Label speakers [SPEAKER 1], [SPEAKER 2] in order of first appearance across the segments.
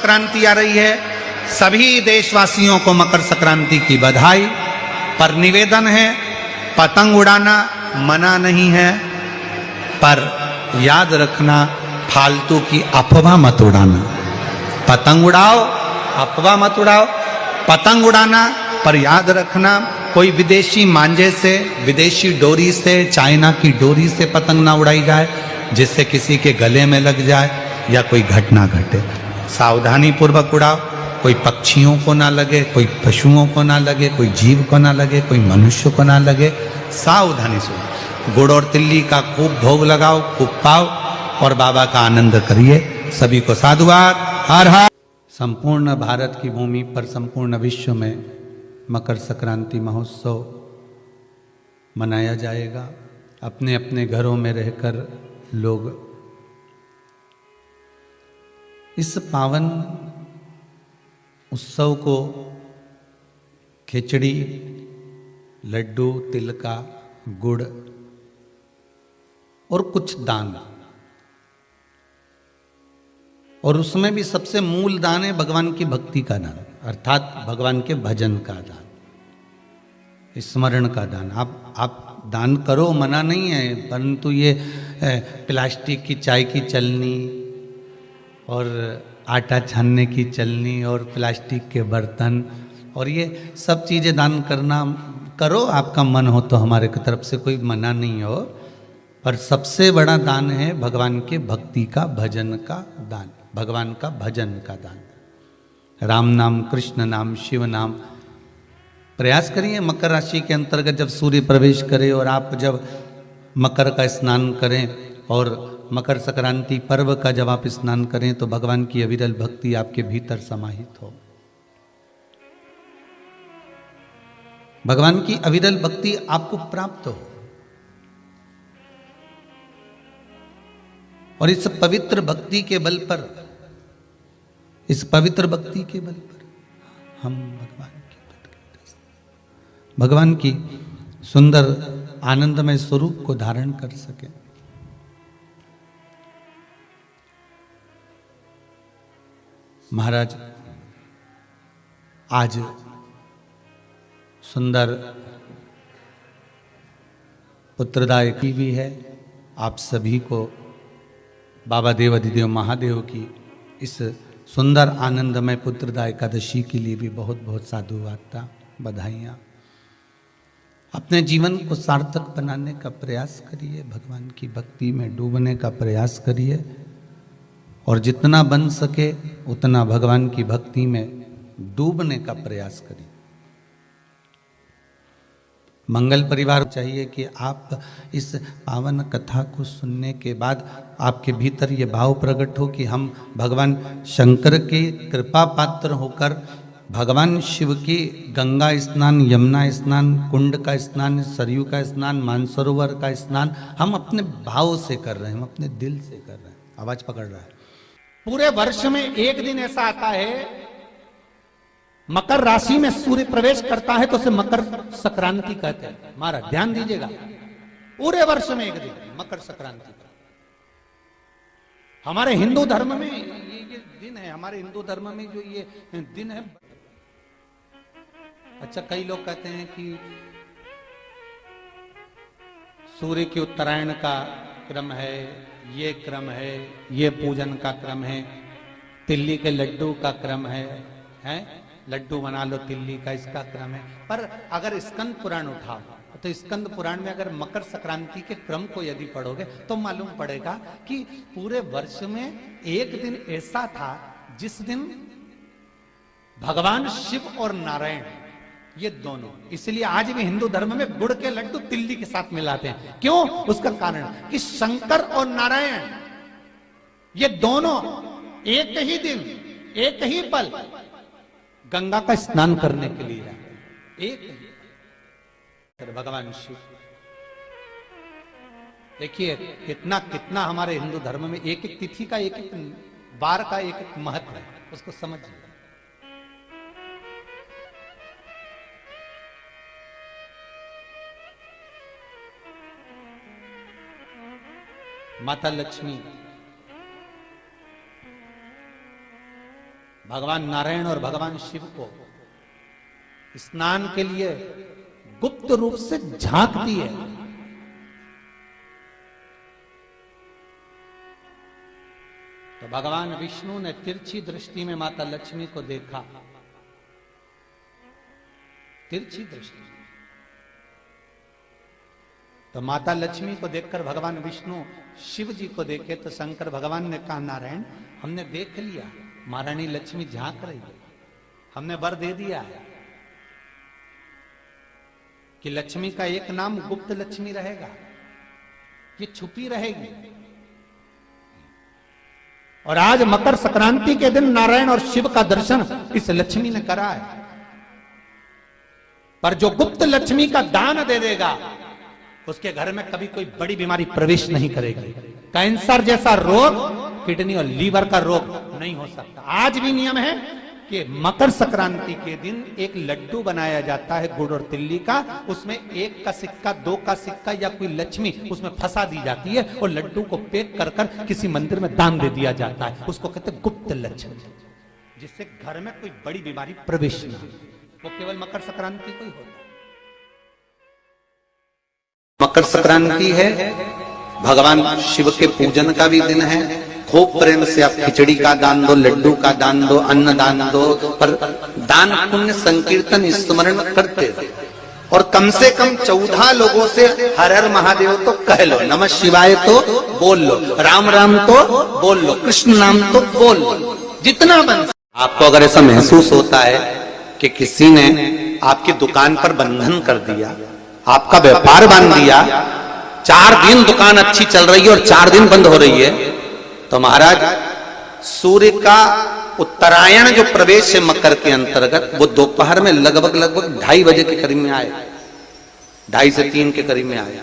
[SPEAKER 1] संक्रांति आ रही है। सभी देशवासियों को मकर संक्रांति की बधाई। पर निवेदन है, पतंग उड़ाना मना नहीं है, पर याद रखना फालतू की अफवाह मत उड़ाना। पतंग उड़ाओ, अफवाह मत उड़ाओ। पतंग उड़ाना पर याद रखना कोई विदेशी मांझे से, विदेशी डोरी से, चाइना की डोरी से पतंग ना उड़ाई जाए जिससे किसी के गले में लग जाए या कोई घटना घटे। सावधानी पूर्वक उड़ाओ, कोई पक्षियों को ना लगे, कोई पशुओं को ना लगे, कोई जीव को ना लगे, कोई मनुष्य को ना लगे। सावधानी से गुड़ और तिल्ली का खूब भोग लगाओ, खूब पाओ और बाबा का आनंद करिए। सभी को साधुवाद। हर हर। संपूर्ण भारत की भूमि पर, संपूर्ण विश्व में मकर संक्रांति महोत्सव मनाया जाएगा। अपने अपने घरों में रहकर लोग इस पावन उत्सव को खिचड़ी, लड्डू, तिल का, गुड़ और कुछ दान, और उसमें भी सबसे मूल दान है भगवान की भक्ति का दान, अर्थात भगवान के भजन का दान, स्मरण का दान। आप दान करो, मना नहीं है, परंतु ये प्लास्टिक की चाय की चलनी और आटा छानने की चलनी और प्लास्टिक के बर्तन और ये सब चीज़ें दान करना करो, आपका मन हो तो, हमारे की तरफ से कोई मना नहीं हो। पर सबसे बड़ा दान है भगवान के भक्ति का, भजन का दान, भगवान का भजन का दान। राम नाम, कृष्ण नाम, शिव नाम। प्रयास करिए मकर राशि के अंतर्गत जब सूर्य प्रवेश करे और आप जब मकर का स्नान करें और मकर संक्रांति पर्व का जब आप स्नान करें तो भगवान की अविरल भक्ति आपके भीतर समाहित हो। भगवान की अविरल भक्ति आपको प्राप्त हो और इस पवित्र भक्ति के बल पर, इस पवित्र भक्ति के बल पर हम भगवान की सुंदर आनंदमय स्वरूप को धारण कर सके। महाराज आज सुंदर पुत्रदाय की भी है। आप सभी को बाबा देव अधिदेव महादेव की इस सुंदर आनंदमय पुत्रदाय एकादशी के लिए भी बहुत बहुत साधुवाद, बधाइयाँ। अपने जीवन को सार्थक बनाने का प्रयास करिए, भगवान की भक्ति में डूबने का प्रयास करिए और जितना बन सके उतना भगवान की भक्ति में डूबने का प्रयास करिए। मंगल परिवार चाहिए कि आप इस पावन कथा को सुनने के बाद आपके भीतर ये भाव प्रकट हो कि हम भगवान शंकर के कृपा पात्र होकर भगवान शिव की गंगा स्नान, यमुना स्नान, कुंड का स्नान, सरयू का स्नान, मानसरोवर का स्नान हम अपने भाव से कर रहे हैं, हम अपने दिल से कर रहे हैं। आवाज पकड़ रहा है।
[SPEAKER 2] पूरे वर्ष में एक दिन ऐसा आता है, मकर राशि में सूर्य प्रवेश करता है तो उसे मकर संक्रांति कहते हैं। महाराज ध्यान दीजिएगा, पूरे वर्ष में एक दिन मकर संक्रांति। हमारे हिंदू धर्म में ये दिन है, हमारे हिंदू धर्म में जो ये दिन है। अच्छा, कई लोग कहते हैं कि सूर्य की उत्तरायण का क्रम है, ये क्रम है, ये पूजन का क्रम है, तिल्ली के लड्डू का क्रम है, लड्डू बना लो तिल्ली का, इसका क्रम है। पर अगर स्कंद पुराण उठाओ तो स्कंद पुराण में अगर मकर संक्रांति के क्रम को यदि पढ़ोगे तो मालूम पड़ेगा कि पूरे वर्ष में एक दिन ऐसा था जिस दिन भगवान शिव और नारायण ये दोनों, इसलिए आज भी हिंदू धर्म में गुड़ के लड्डू तिल्ली के साथ मिलाते हैं। क्यों? उसका कारण कि शंकर और नारायण ये दोनों एक ही दिन, एक ही पल गंगा का स्नान करने के लिए जाते, एक ही भगवान शिव। देखिए कितना कितना हमारे हिंदू धर्म में एक एक तिथि का, एक एक बार का एक एक महत्व है, उसको समझिए। माता लक्ष्मी भगवान नारायण और भगवान शिव को स्नान के लिए गुप्त रूप से झांकती है। तो भगवान विष्णु ने तिरछी दृष्टि में माता लक्ष्मी को देखा, तिरछी दृष्टि। तो माता लक्ष्मी को देखकर भगवान विष्णु शिव जी को देखे तो शंकर भगवान ने कहा, नारायण हमने देख लिया, महारानी लक्ष्मी झांक रही है, हमने वर दे दिया है कि लक्ष्मी का एक नाम गुप्त लक्ष्मी रहेगा, ये छुपी रहेगी। और आज मकर संक्रांति के दिन नारायण और शिव का दर्शन इस लक्ष्मी ने करा है। पर जो गुप्त लक्ष्मी का दान दे देगा उसके घर में कभी कोई बड़ी बीमारी प्रवेश नहीं करेगी। कैंसर जैसा रोग, किडनी और लीवर का रोग नहीं हो सकता। आज भी नियम है कि मकर संक्रांति के दिन एक लड्डू बनाया जाता है गुड़ और तिल्ली का, उसमें 1 का सिक्का, 2 का सिक्का या कोई लक्ष्मी उसमें फंसा दी जाती है और लड्डू को पैक कर कर किसी मंदिर में दान दे दिया जाता है। उसको कहते हैं गुप्त लक्ष्मी, जिससे घर में कोई बड़ी बीमारी प्रवेश न हो। वो केवल मकर संक्रांति को ही होता है।
[SPEAKER 1] मकर संक्रांति है, भगवान शिव के पूजन का भी दिन है। खूब प्रेम से आप खिचड़ी का दान दो, लड्डू का दान दो, अन्न दान दो, पर दान पुण्य संकीर्तन स्मरण करते रहो। और कम से कम 14 लोगों से हर हर महादेव तो कह लो, नमः शिवाय तो बोल लो, राम राम तो बोल लो, कृष्ण नाम तो बोल लो, जितना बन। आपको अगर ऐसा महसूस होता है कि किसी ने आपकी दुकान पर बंधन कर दिया, आपका व्यापार बांध दिया, 4 दिन दुकान अच्छी चल रही है और 4 दिन बंद हो रही है, तो महाराज सूर्य का उत्तरायण जो प्रवेश है मकर के अंतर्गत, वो दोपहर में लगभग 2:30 बजे के करीब में आए, 2:30 से 3 के करीब में आए।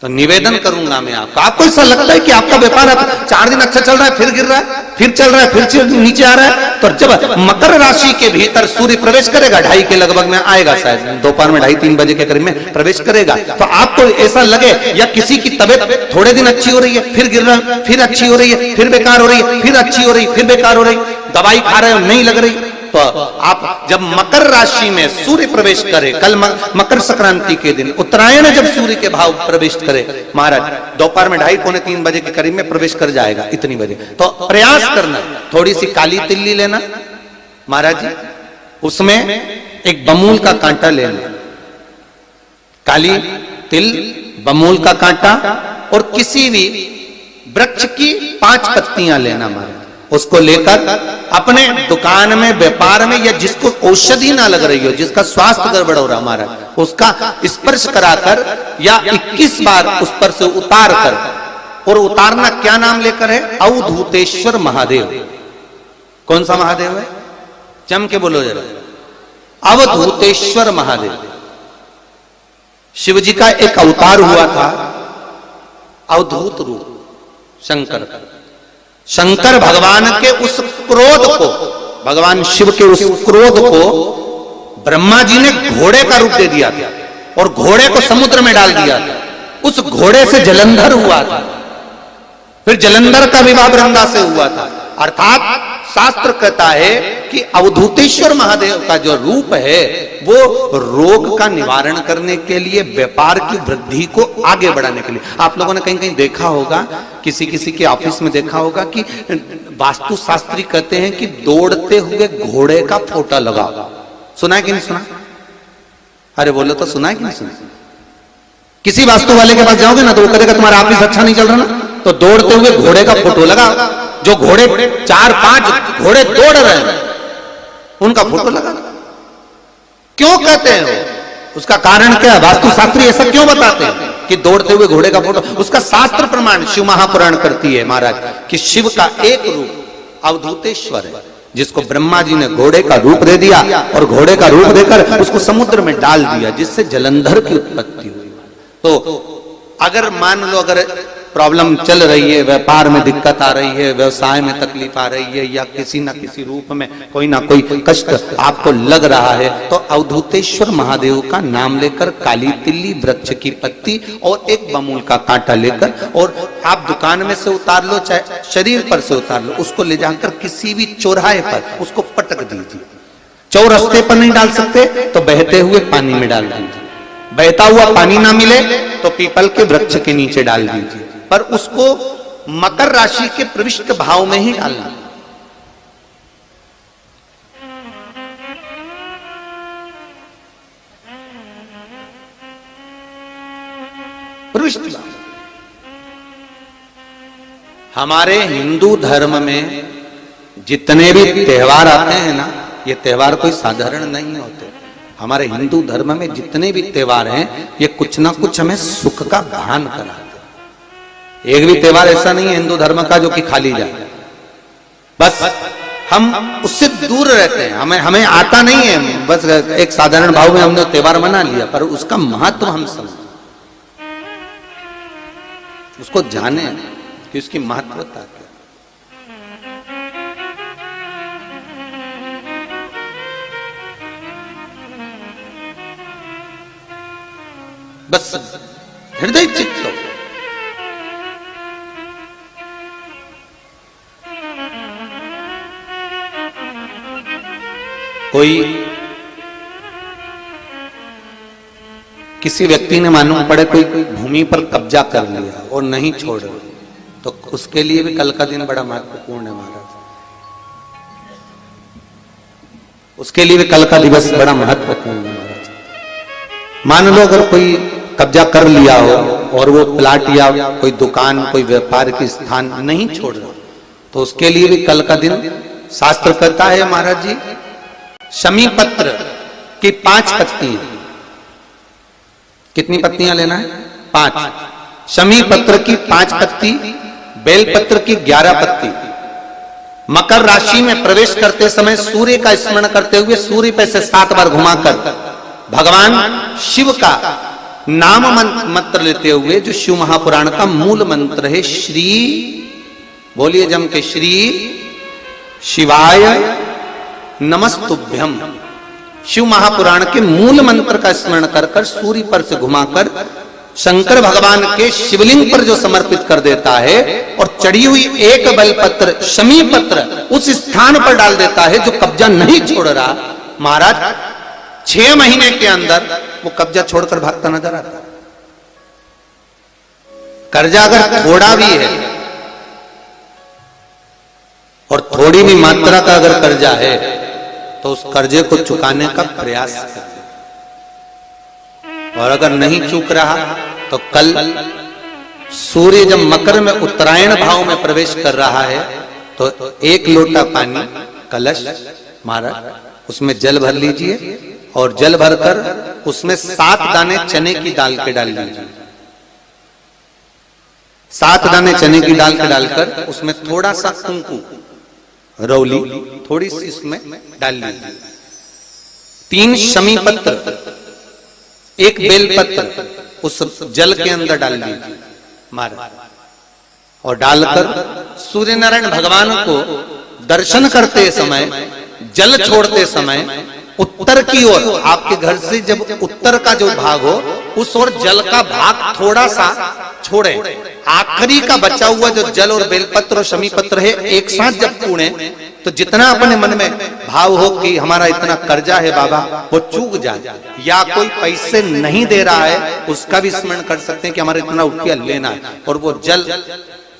[SPEAKER 1] तो निवेदन करूंगा मैं आपको ऐसा लगता है कि आपका व्यापार 4 दिन अच्छा चल रहा है, फिर गिर रहा है, फिर चल रहा है, फिर नीचे आ रहा है, तो जब मकर राशि के भीतर सूर्य प्रवेश करेगा, 2:30 के लगभग में आएगा, शायद दोपहर में 2:30-3 बजे के करीब में प्रवेश करेगा, तो आपको ऐसा लगे या किसी की तबियत थोड़े दिन अच्छी हो रही है, फिर गिर रहा है, फिर अच्छी हो रही है, फिर बेकार हो रही है, फिर अच्छी हो रही है, फिर बेकार हो रही, दवाई खा रहे हो नहीं लग रही, तो आप जब मकर राशि में सूर्य प्रवेश करे, कल मकर संक्रांति के दिन उत्तरायण जब सूर्य के भाव प्रवेश करे, महाराज दोपहर में 2:30-3 बजे के करीब में प्रवेश कर जाएगा, इतनी बजे। तो प्रयास करना, थोड़ी सी काली तिल्ली लेना महाराज जी, उसमें एक बमूल का कांटा लेना, काली तिल, बमूल का कांटा और किसी भी वृक्ष की 5 पत्तियां लेना महाराज, उसको लेकर अपने दुकान में, व्यापार में, या जिसको औषधि ना लग रही हो, जिसका स्वास्थ्य गड़बड़ हो रहा हमारा, उसका स्पर्श कराकर या 21 बार उस पर से उतार कर, और उतारना क्या नाम लेकर है? अवधूतेश्वर महादेव। कौन सा महादेव है? जम के बोलो जरा, अवधूतेश्वर महादेव। शिव जी का एक अवतार हुआ था, अवधूत रूप शंकर का। शंकर भगवान के उस क्रोध को, भगवान शिव के उस क्रोध को ब्रह्मा जी ने घोड़े का रूप दे दिया था और घोड़े को समुद्र में डाल दिया था। उस घोड़े से जलंधर हुआ था, फिर जलंधर का विवाह वृंदा से हुआ था। अर्थात शास्त्र कहता है कि अवधूतेश्वर महादेव का जो रूप है वो रोग का निवारण करने के लिए, व्यापार की वृद्धि को आगे बढ़ाने के लिए। आप लोगों ने कहीं कहीं देखा होगा, किसी किसी के ऑफिस में देखा होगा कि वास्तु शास्त्री कहते हैं कि दौड़ते हुए घोड़े का फोटो लगाओ। सुना है कि नहीं सुना? अरे बोलो तो, सुना है कि नहीं सुना? किसी वास्तु वाले के पास जाओगे ना तो वो कहेगा तुम्हारा ऑफिस अच्छा नहीं चल रहा ना, तो दौड़ते हुए घोड़े का फोटो लगाओ। जो घोड़े 4-5 घोड़े दौड़ रहे हैं उनका फोटो लगा। क्यों कहते हैं वो? उसका कारण क्या? वास्तु शास्त्री ऐसा क्यों बताते हैं कि दौड़ते हुए घोड़े का फोटो? उसका शास्त्र प्रमाण शिव महापुराण करती है महाराज कि शिव का एक रूप अवधूतेश्वर है, जिसको ब्रह्मा जी ने घोड़े का रूप दे दिया और घोड़े का रूप देकर उसको समुद्र में डाल दिया, जिससे जलंधर की उत्पत्ति हुई। तो अगर मान लो, अगर प्रॉब्लम चल रही है, व्यापार में दिक्कत आ रही है, व्यवसाय में तकलीफ आ रही है, या किसी न किसी रूप में कोई ना कोई कष्ट आपको लग रहा है, तो अवधूतेश्वर महादेव का नाम लेकर काली तिल्ली, वृक्ष की पत्ती और एक बमूल का कांटा लेकर, और आप दुकान में से उतार लो चाहे शरीर पर से उतार लो, उसको ले जाकर किसी भी चौराहे पर उसको पटक दीजिए। चौरस्ते पर नहीं डाल सकते तो बहते हुए पानी में डाल दीजिए, बहता हुआ पानी ना मिले तो पीपल के वृक्ष के नीचे डाल दीजिए, पर उसको मकर राशि के प्रविष्ट भाव में ही डालना। प्रविष्ट भाव। हमारे हिंदू धर्म में जितने भी त्योहार आते हैं ना, ये त्योहार कोई साधारण नहीं होते। हमारे हिंदू धर्म में जितने भी त्योहार हैं, ये कुछ ना कुछ हमें सुख का भान कराते। एक भी त्योहार ऐसा नहीं है हिंदू धर्म का जो कि खाली जाए, बस हम उससे दूर रहते हैं, हमें आता नहीं है, बस एक साधारण भाव में हमने त्योहार मना लिया, पर उसका महत्व हम समझें, उसको जाने कि उसकी महत्वता क्या। बस हृदय चित्त। कोई किसी व्यक्ति ने मालूम पड़े कोई भूमि पर कब्जा कर लिया और नहीं छोड़ रहा, तो उसके लिए भी कल का दिन बड़ा महत्वपूर्ण है महाराज। उसके लिए भी कल का दिवस बड़ा महत्वपूर्ण है महाराज। मान लो अगर कोई कब्जा कर लिया हो और वो प्लाट या कोई दुकान, कोई व्यापार की स्थान नहीं छोड़ रहा, तो उसके लिए भी कल का दिन शास्त्र कहता है महाराज जी, शमी पत्र की 5 पत्तियां। कितनी पत्तियां लेना है? 5। शमी पत्र की 5 पत्ती, बेलपत्र की 11 पत्ती। मकर राशि में प्रवेश करते समय सूर्य का स्मरण करते हुए सूर्य पे से 7 बार घुमाकर भगवान शिव का नाम मंत्र लेते हुए, जो शिव महापुराण का मूल मंत्र है, श्री, बोलिए जम के, श्री शिवाय नमस्तुभ्यम। शिव महापुराण के मूल मंत्र का स्मरण कर कर सूर्य पर से घुमाकर शंकर भगवान के शिवलिंग पर जो समर्पित कर देता है, और चढ़ी हुई एक बेलपत्र, शमी पत्र उस स्थान पर डाल देता है जो कब्जा नहीं छोड़ रहा, महाराज 6 महीने के अंदर वो कब्जा छोड़कर भागता नजर आता। कर्जा अगर थोड़ा भी है और थोड़ी भी मात्रा का अगर कर्जा है, तो उस कर्जे को चुकाने का प्रयास करें, और अगर नहीं चूक रहा तो कल सूर्य जब मकर में उत्तरायण भाव में प्रवेश कर रहा है, तो 1 लोटा पानी कलश महाराज उसमें जल भर लीजिए, और जल भरकर उसमें 7 दाने चने की दाल के डाल लीजिए। 7 दाने चने की दाल के डालकर उसमें थोड़ा सा कुंकू, रौली थोड़ी सी इसमें डाल लीजिए। 3 शमी पत्र, 1 बेलपत्र उस जल के अंदर डाल लीजिए महाराज, और डालकर सूर्य नारायण भगवान को दर्शन करते समय, जल छोड़ते समय उत्तर की ओर, आपके घर से जब उत्तर का जो भाग हो उस ओर जल का भाग थोड़ा सा छोड़े। आखिरी का बचा हुआ जो जल और बेलपत्र और शमी पत्र है एक साथ जब पूणे, तो जितना अपने मन में भाव हो कि हमारा इतना कर्जा है बाबा, वो चूक जाए, या कोई पैसे नहीं दे रहा है उसका भी स्मरण कर सकते हैं कि हमारा इतना रुपया लेना है, और वो जल,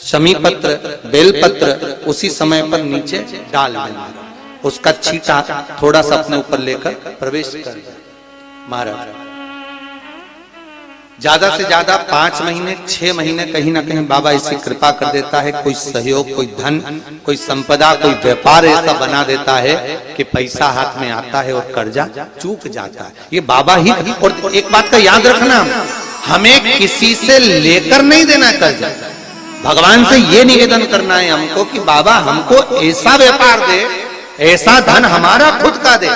[SPEAKER 1] शमी पत्र, बेलपत्र उसी समय पर नीचे डाल देना, उसका छींटा थोड़ा सा अपने ऊपर लेकर प्रवेश कर महाराज। ज्यादा से ज्यादा 5 महीने 6 महीने कहीं ना कहीं बाबा ऐसी कृपा कर देता है, कोई सहयोग, कोई धन, कोई संपदा, कोई व्यापार ऐसा बना देता है कि पैसा हाथ में आता है और कर्जा चूक जाता है। ये बाबा ही। और एक बात का याद रखना, हमें किसी से लेकर नहीं देना कर्जा, भगवान से ये निवेदन करना है हमको कि बाबा हमको ऐसा व्यापार दे, ऐसा धन हमारा खुद का दे,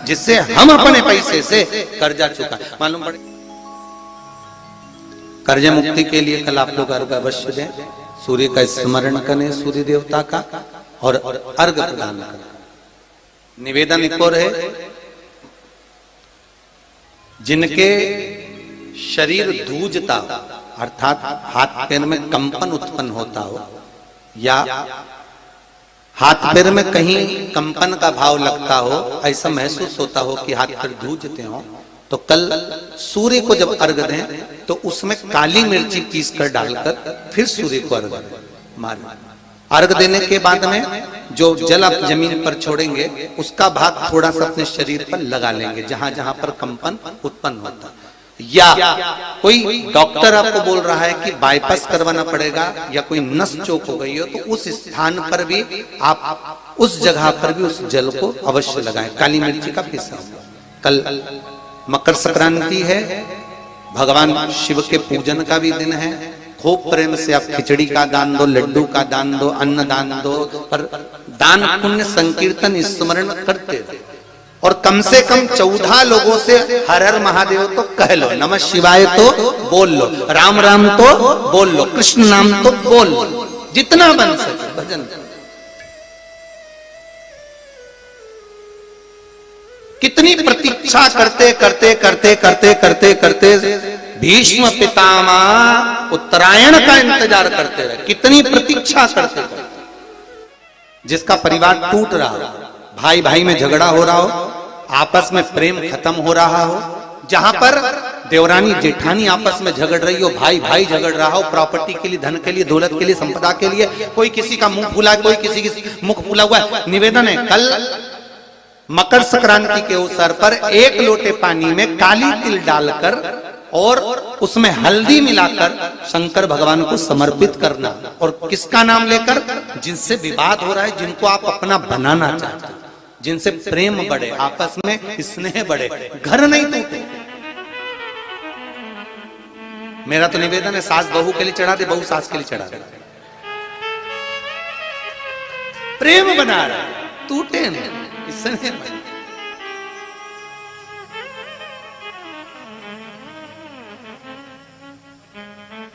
[SPEAKER 1] जिससे हम अपने पैसे से कर्जा चुकाएं। मालूम पड़े
[SPEAKER 2] कर्ज मुक्ति के लिए कल आप लोग अर्घ अवश्य दें, सूर्य का स्मरण करें, सूर्य देवता का, और अर्घ प्रदान करें। निवेदन एक और है, जिनके शरीर धूजता अर्थात हाथ पैर में कंपन उत्पन्न होता हो, या हाथ पैर में कहीं कंपन का भाव लगता हो, ऐसा महसूस होता हो कि हाथ पैर धूजते हो, तो कल सूर्य को जब अर्घ दें तो उसमें काली मिर्ची पीस कर डालकर फिर सूर्य को अर्घ मारें। अर्घ देने के बाद में जो जल आप जमीन पर छोड़ेंगे उसका भाग थोड़ा सा अपने शरीर पर लगा लेंगे, जहां जहां पर कंपन उत्पन्न होता है। या कोई डॉक्टर आपको बोल रहा है कि बाईपास करवाना पड़ेगा या कोई नस चोक हो गई हो, तो उस स्थान पर भी आप उस जगह पर भी उस जल को अवश्य लगाएं, काली मिर्ची का पिसा हुआ। कल मकर संक्रांति है, भगवान शिव के पूजन का भी दिन है। खूब प्रेम से आप खिचड़ी का दान दो, लड्डू का दान दो, अन्न दान दो, पर दान पुण्य संकीर्तन स्मरण करते रहो। और कम से कम 14 लोगों से हर हर महादेव तो कह लो, नमः शिवाय तो बोल लो, राम राम तो बोल लो, कृष्ण नाम तो बोल लो, जितना बन सके भजन। कितनी प्रतीक्षा करते करते करते करते करते करते भीष्म पितामह उत्तरायण का इंतजार करते रहे, कितनी प्रतीक्षा करते करते। जिसका परिवार टूट रहा हो, भाई भाई में झगड़ा हो रहा हो, आपस में प्रेम खत्म हो रहा हो, जहां पर देवरानी जेठानी आपस में झगड़ रही हो, भाई भाई झगड़ रहा हो, प्रॉपर्टी के लिए, धन के लिए, दौलत के लिए, संपदा के लिए, कोई किसी का मुंह फूला, कोई किसी की मुख फूला हुआ है। निवेदन है, कल मकर संक्रांति के अवसर पर 1 लोटे पानी में काली तिल डालकर और उसमें हल्दी मिलाकर शंकर भगवान को समर्पित करना, और किसका नाम लेकर? जिनसे विवाद हो रहा है, जिनको आप अपना बनाना चाहते हैं, जिनसे प्रेम बढ़े, आपस में स्नेह बढ़े, घर नहीं टूटे। मेरा तो निवेदन है, सास बहू के लिए चढ़ा दे, बहू सास के लिए चढ़ा दे, प्रेम बना रहा, टूटे नहीं, स्नेह बढ़े।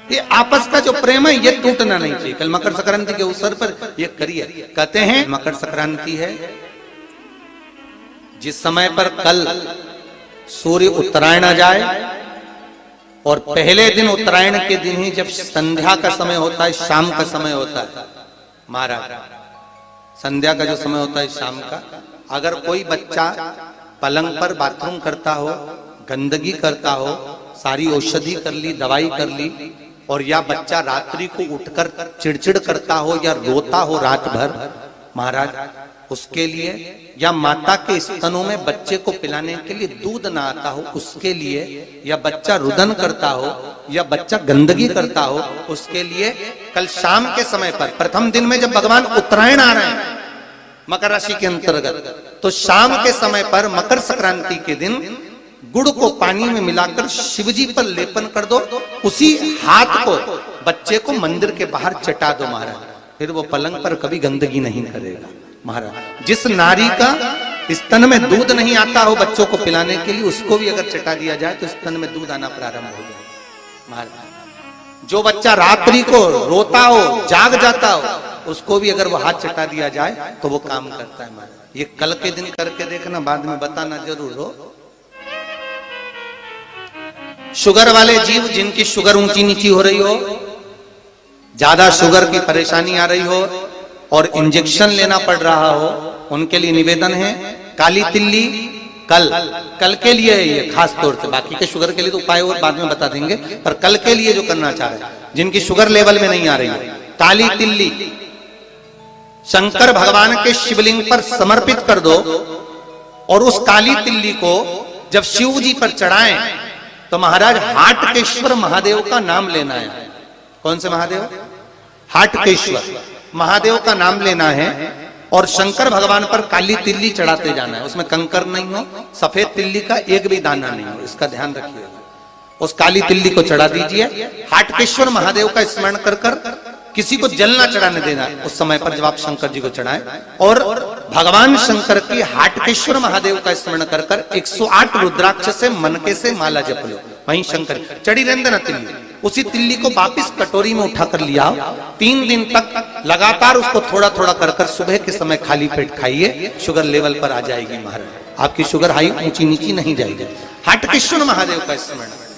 [SPEAKER 2] ये आपस का जो प्रेम है ये टूटना नहीं चाहिए। कल मकर संक्रांति के अवसर पर ये करिए। कहते हैं मकर संक्रांति है, जिस समय पर कल सूर्य उत्तरायण आ जाए, और पहले दिन उत्तरायण के दिन ही जब संध्या का समय होता है, शाम का समय होता है महाराज, संध्या का जो समय होता है शाम का, अगर कोई बच्चा पलंग पर बाथरूम करता हो, गंदगी करता हो, सारी औषधि कर ली, दवाई कर ली, और या बच्चा रात्रि को उठकर चिड़चिड़ करता हो या रोता हो रात भर महाराज, उसके लिए, या माता के स्तनों में बच्चे को पिलाने के लिए दूध ना आता हो उसके लिए, या बच्चा रुदन करता हो, या बच्चा गंदगी करता हो, उसके लिए कल शाम के समय पर, प्रथम दिन में जब भगवान उत्तरायण आ रहे हैं मकर राशि के अंतर्गत, तो शाम के समय पर मकर संक्रांति के दिन गुड़ को पानी में मिलाकर शिवजी पर लेपन कर दो, उसी हाथ को बच्चे को मंदिर के बाहर चटा दो महाराज, फिर वो पलंग पर कभी गंदगी नहीं करेगा महाराज। जिस नारी का स्तन में दूध नहीं आता हो बच्चों को पिलाने के लिए, उसको भी अगर चटा दिया जाए तो स्तन में दूध आना प्रारंभ हो जाए महाराज। जो बच्चा रात्रि को रोता हो, जाग जाता हो, उसको भी अगर वो हाथ चटा दिया जाए तो वो काम करता है महाराज। ये कल के दिन करके देखना, बाद में बताना जरूर हो। शुगर वाले जीव, जिनकी शुगर ऊंची नीची हो रही हो, ज्यादा शुगर की परेशानी आ रही हो और इंजेक्शन लेना पड़ रहा हो, उनके लिए निवेदन है, काली तिल्ली कल के लिए है ये खास तौर से, बाकी के शुगर के लिए तो उपाय और बाद में बता देंगे, पर कल के लिए जो करना चाह रहे हैं, जिनकी शुगर लेवल में नहीं आ रही है, काली तिल्ली शंकर भगवान के शिवलिंग पर समर्पित कर दो, और उस काली तिल्ली को जब शिव जी पर चढ़ाएं तो महाराज हाटकेश्वर महादेव का नाम लेना है। कौन से महादेव? हाटकेश्वर महादेव का नाम लेना है, और शंकर भगवान पर काली तिल्ली चढ़ाते जाना है। उसमें कंकर नहीं हो, सफेद तिल्ली का एक भी दाना नहीं हो, इसका ध्यान रखिएगा। उस काली तिल्ली को चढ़ा दीजिए, हाटकेश्वर महादेव का स्मरण कर कर, किसी को जल ना चढ़ाने देना उस समय पर जब आप शंकर जी को चढ़ाएं, और भगवान शंकर की हाटकेश्वर महादेव का स्मरण कर कर 108 रुद्राक्ष से मनके से माला जप लो, वहीं शंकर चढ़ी रहने देना तिल्ली।
[SPEAKER 1] उसी तिल्ली को वापिस कटोरी में उठाकर लिया, 3 दिन तक लगातार उसको थोड़ा थोड़ा कर सुबह के समय खाली पेट खाइए, शुगर लेवल पर आ जाएगी महाराज, आपकी शुगर हाई ऊंची नीची नहीं जाएगी। हट कृष्ण महादेव का स्मरण।